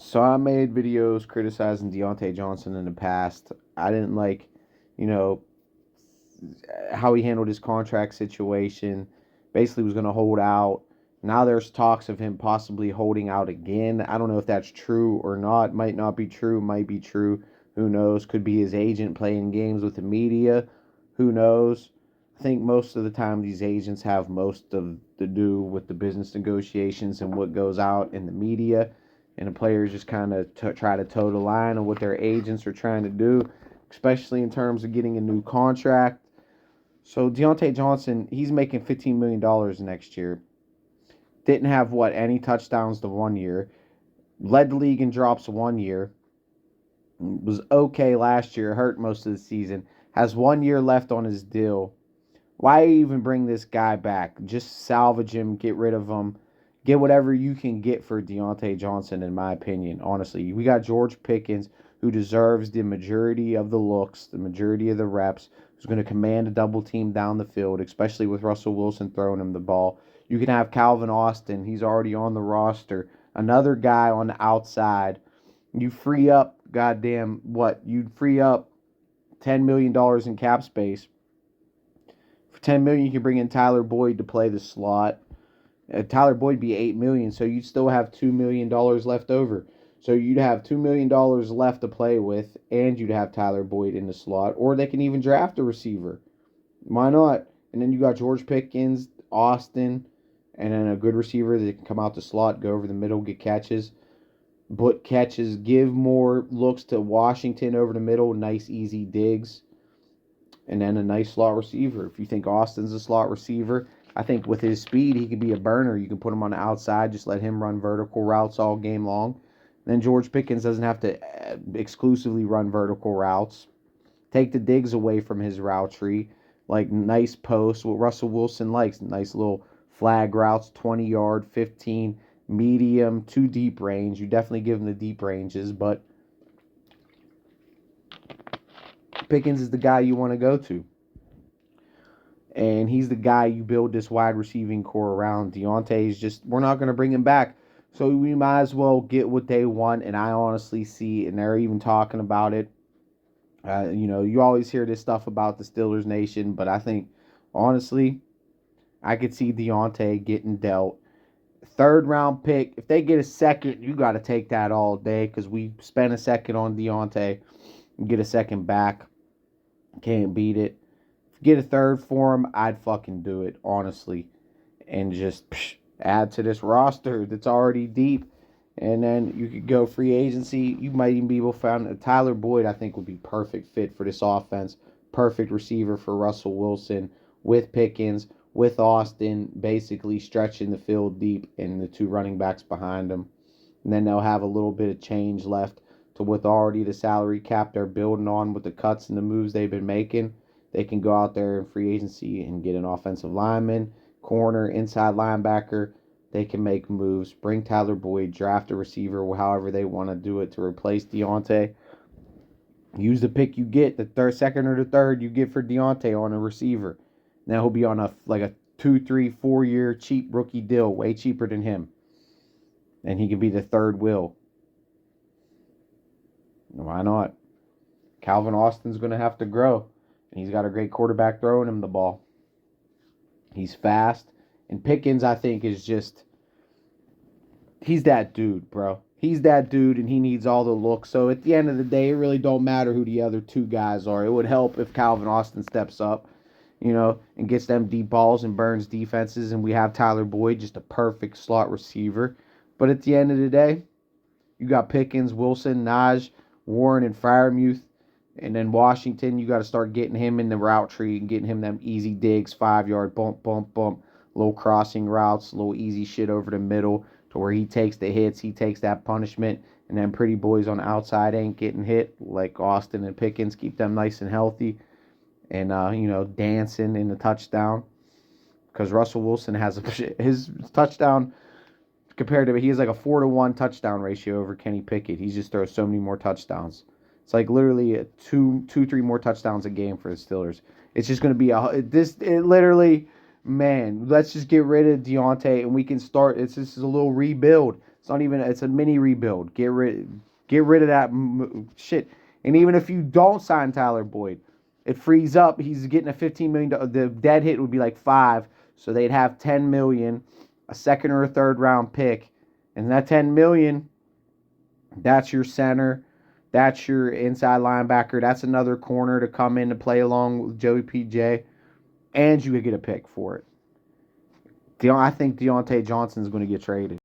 So I made videos criticizing Diontae Johnson in the past. I didn't like, you know, how he handled his contract situation. Basically was going to hold out. Now there's talks of him possibly holding out again. I don't know if that's true or not. Might not be true, might be true. Who knows? Could be his agent playing games with the media. Who knows? I think most of the time these agents have most of the do with the business negotiations and what goes out in the media, and the players just kind of try to toe the line on what their agents are trying to do, especially in terms of getting a new contract. So Diontae Johnson, he's making $15 million next year. Didn't have any touchdowns the 1 year. Led the league in drops 1 year. Was okay last year. Hurt most of the season. Has 1 year left on his deal. Why even bring this guy back? Just salvage him, get rid of him, get whatever you can get for Diontae Johnson, in my opinion. Honestly, we got George Pickens, who deserves the majority of the looks, the majority of the reps, who's going to command a double team down the field, especially with Russell Wilson throwing him the ball. You can have Calvin Austin, he's already on the roster. Another guy on the outside. You free up, goddamn, what? You'd free up $10 million in cap space. For $10 million, you can bring in Tyler Boyd to play the slot. Tyler Boyd would be $8 million, so you'd still have $2 million left over. So you'd have $2 million left to play with, and you'd have Tyler Boyd in the slot, or they can even draft a receiver. Why not? And then you got George Pickens, Austin, and then a good receiver that can come out the slot, go over the middle, get catches. But catches, give more looks to Washington over the middle, nice easy digs, and then a nice slot receiver. If you think Austin's a slot receiver, I think with his speed, he could be a burner. You can put him on the outside, just let him run vertical routes all game long. Then George Pickens doesn't have to exclusively run vertical routes. Take the digs away from his route tree, like nice posts, what Russell Wilson likes, nice little flag routes, 20-yard, 15, medium, to deep range. You definitely give him the deep ranges, but Pickens is the guy you want to go to. And he's the guy you build this wide receiving core around. Diontae is just, we're not going to bring him back. So we might as well get what they want. And I honestly see, and they're even talking about it. You always hear this stuff about the Steelers Nation, but I think, honestly, I could see Diontae getting dealt. Third round pick. If they get a second, you got to take that all day because we spent a second on Diontae. Get a second back. Can't beat it. Get a third for him, I'd fucking do it, honestly. And just add to this roster that's already deep. And then you could go free agency. You might even be able to find Tyler Boyd, I think, would be perfect fit for this offense. Perfect receiver for Russell Wilson with Pickens, with Austin, basically stretching the field deep and the two running backs behind them. And then they'll have a little bit of change left to with already the salary cap they're building on with the cuts and the moves they've been making. They can go out there in free agency and get an offensive lineman, corner, inside linebacker. They can make moves, bring Tyler Boyd, draft a receiver, however they want to do it to replace Diontae. Use the pick you get, the second or the third you get for Diontae on a receiver. Now he'll be on a 2, 3, 4 year cheap rookie deal, way cheaper than him. And he can be the third wheel. Why not? Calvin Austin's going to have to grow. And he's got a great quarterback throwing him the ball. He's fast. And Pickens, I think, is just... He's that dude, bro. He's that dude, and he needs all the looks. So at the end of the day, it really don't matter who the other two guys are. It would help if Calvin Austin steps up, and gets them deep balls and burns defenses. And we have Tyler Boyd, just a perfect slot receiver. But at the end of the day, you got Pickens, Wilson, Najee, Warren, and Freiermuth. And then Washington, you got to start getting him in the route tree and getting him them easy digs, 5-yard, bump, bump, bump, little crossing routes, little easy shit over the middle to where he takes the hits, he takes that punishment, and then pretty boys on the outside ain't getting hit like Austin and Pickens. Keep them nice and healthy and, dancing in the touchdown. Because Russell Wilson has his touchdown compared to, he has like a 4-to-1 touchdown ratio over Kenny Pickett. He just throws so many more touchdowns. It's like literally two, 3 more touchdowns a game for the Steelers. It's just going to be literally, man, let's just get rid of Diontae and we can start. This is a little rebuild. It's not even. It's a mini rebuild. Get rid of that shit. And even if you don't sign Tyler Boyd, it frees up. He's getting a $15 million. The dead hit would be like 5, so they'd have $10 million, a second or a third round pick, and that $10 million, that's your center, that's your inside linebacker, that's another corner to come in to play along with Joey PJ, and you could get a pick for it. I think Diontae Johnson is going to get traded.